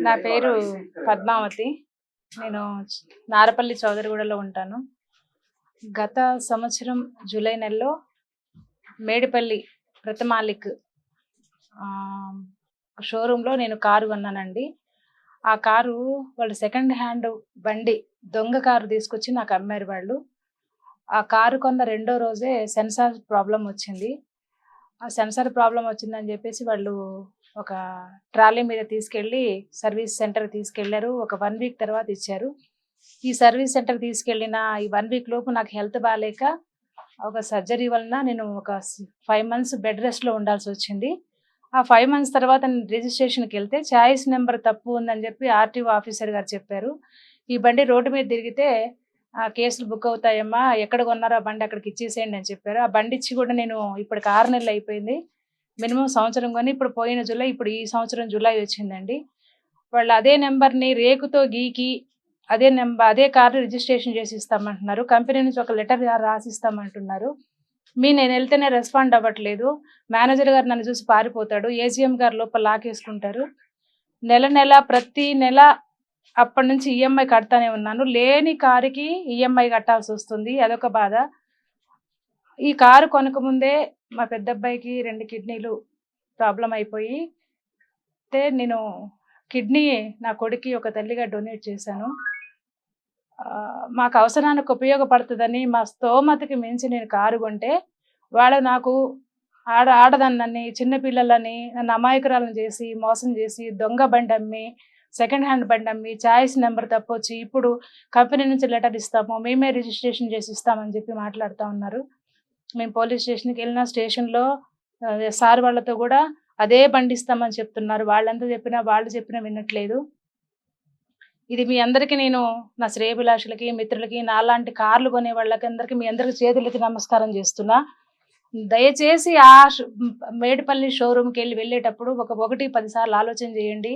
నా పేరు పద్మావతి. నేను నారపల్లి చౌదరిగూడలో ఉంటాను. గత సంవత్సరం జూలై నెలలో మేడిపల్లి ప్రతమాలిక్ షోరూంలో నేను కారు కొన్నానండి. ఆ కారు వాళ్ళు సెకండ్ హ్యాండ్ బండి దొంగ కారు తీసుకొచ్చి నాకు అమ్మారు వాళ్ళు. ఆ కారు కొన్న రెండో రోజే సెన్సార్ ప్రాబ్లం వచ్చింది. ఆ సెన్సార్ ప్రాబ్లం వచ్చిందని చెప్పేసి వాళ్ళు ఒక ట్రాలీ మీద తీసుకెళ్ళి సర్వీస్ సెంటర్ తీసుకెళ్లారు. ఒక 1 వీక్ తర్వాత ఇచ్చారు. ఈ సర్వీస్ సెంటర్ తీసుకెళ్ళిన ఈ 1 వీక్ లోపు నాకు హెల్త్ బాగాలేక ఒక సర్జరీ వలన నేను ఒక 5 మంత్స్ బెడ్ రెస్ట్లో ఉండాల్సి వచ్చింది. ఆ 5 మంత్స్ తర్వాత నేను రిజిస్ట్రేషన్కి వెళ్తే ఛాయిస్ నెంబర్ తప్పు ఉందని చెప్పి ఆర్టీఓ ఆఫీసర్ గారు చెప్పారు. ఈ బండి రోడ్డు మీద తిరిగితే కేసులు బుక్ అవుతాయమ్మా, ఎక్కడ కొన్నారో ఆ బండి అక్కడికి ఇచ్చేసేయండి అని చెప్పారు. ఆ బండి ఇచ్చి కూడా నేను ఇప్పటికి 6 నెలలు అయిపోయింది. మినిమం సంవత్సరం కొని ఇప్పుడు పోయిన జూలై, ఇప్పుడు ఈ సంవత్సరం జూలై వచ్చిందండి. వాళ్ళు అదే నెంబర్ని రేకుతో గీకి అదే కారు రిజిస్ట్రేషన్ చేసి ఇస్తామంటున్నారు. కంపెనీ నుంచి ఒక లెటర్ రాసిస్తామంటున్నారు. నేను వెళ్తేనే రెస్పాండ్ అవ్వట్లేదు. మేనేజర్ గారు నన్ను చూసి పారిపోతాడు. ఏజీఎం గారు లోపల లాకేసుకుంటారు. నెల ప్రతి నెల అప్పటి నుంచి ఈఎంఐ కడతానే ఉన్నాను. లేని కారుకి ఈఎంఐ కట్టాల్సి వస్తుంది. అదొక బాధ. ఈ కారు కొనకముందే మా పెద్ద అబ్బాయికి 2 కిడ్నీలు ప్రాబ్లం అయిపోయి నేను కిడ్నీ నా కొడుక్కి ఒక తల్లిగా డొనేట్ చేశాను. మాకు అవసరానికి ఉపయోగపడుతుందని మా స్తోమతకి మించి నేను కారు కొంటే వాళ్ళు నాకు ఆడదాన్ని చిన్నపిల్లలని నన్ను అమాయకురాలను చేసి మోసం చేసి దొంగ బండి అమ్మి సెకండ్ హ్యాండ్ బండి అమ్మి ఛాయిస్ నెంబర్ తప్పొచ్చి ఇప్పుడు కంపెనీ నుంచి లెటర్ ఇస్తాము, మేమే రిజిస్ట్రేషన్ చేసి ఇస్తామని చెప్పి మాట్లాడుతూ ఉన్నారు. మేము పోలీస్ స్టేషన్కి వెళ్ళిన స్టేషన్లో సార్ వాళ్ళతో కూడా అదే బండి ఇస్తామని చెప్తున్నారు. వాళ్ళు చెప్పినా వినట్లేదు. ఇది మీ అందరికీ నేను నా శ్రేయభిలాషులకి మిత్రులకి నాలాంటి కార్లు కొనే వాళ్ళకి అందరికీ మీ అందరికి చేతులకి నమస్కారం చేస్తున్నా. దయచేసి మేడిపల్లి షోరూమ్కి వెళ్ళేటప్పుడు 1-10 సార్లు ఆలోచన చేయండి.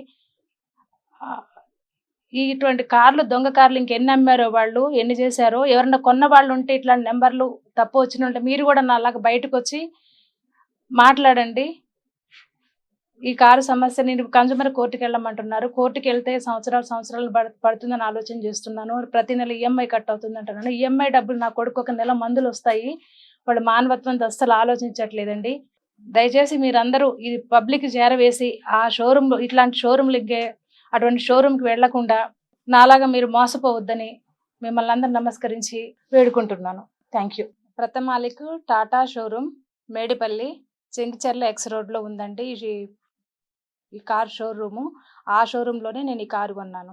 ఇటువంటి కార్లు దొంగ కార్లు ఇంకెన్ని అమ్మారో వాళ్ళు, ఎన్ని చేశారో, ఎవరన్నా కొన్న వాళ్ళు ఉంటే ఇట్లాంటి నెంబర్లు తప్పు వచ్చిన ఉంటే మీరు కూడా నాలాగా బయటకు వచ్చి మాట్లాడండి. ఈ కారు సమస్య నేను కన్జ్యూమర్ కోర్టుకి వెళ్ళమంటున్నారు. కోర్టుకి వెళ్తే సంవత్సరాలు పడుతుందని ఆలోచన చేస్తున్నాను. ప్రతి నెల ఈఎంఐ కట్ అవుతుంది అంటున్నాను. ఈఎంఐ డబ్బులు నా కొడుకు ఒక నెల మందులు వస్తాయి. వాళ్ళు మానవత్వంతో అస్సలు ఆలోచించట్లేదండి. దయచేసి మీరందరూ ఇది పబ్లిక్ చేరవేసి ఆ షోరూమ్ ఇట్లాంటి షోరూమ్లు అటువంటి షోరూమ్కి వెళ్లకుండా నాలాగా మీరు మోసపోవద్దని మిమ్మల్ని అందరూ నమస్కరించి వేడుకుంటున్నాను. Thank you. ప్రతమాలిక్ టాటా షోరూమ్ మేడిపల్లి చెంగిచెర్ల ఎక్స్ రోడ్లో ఉందండి ఈ కార్ షోరూము. ఆ షోరూంలోనే నేను ఈ కారు కొన్నాను.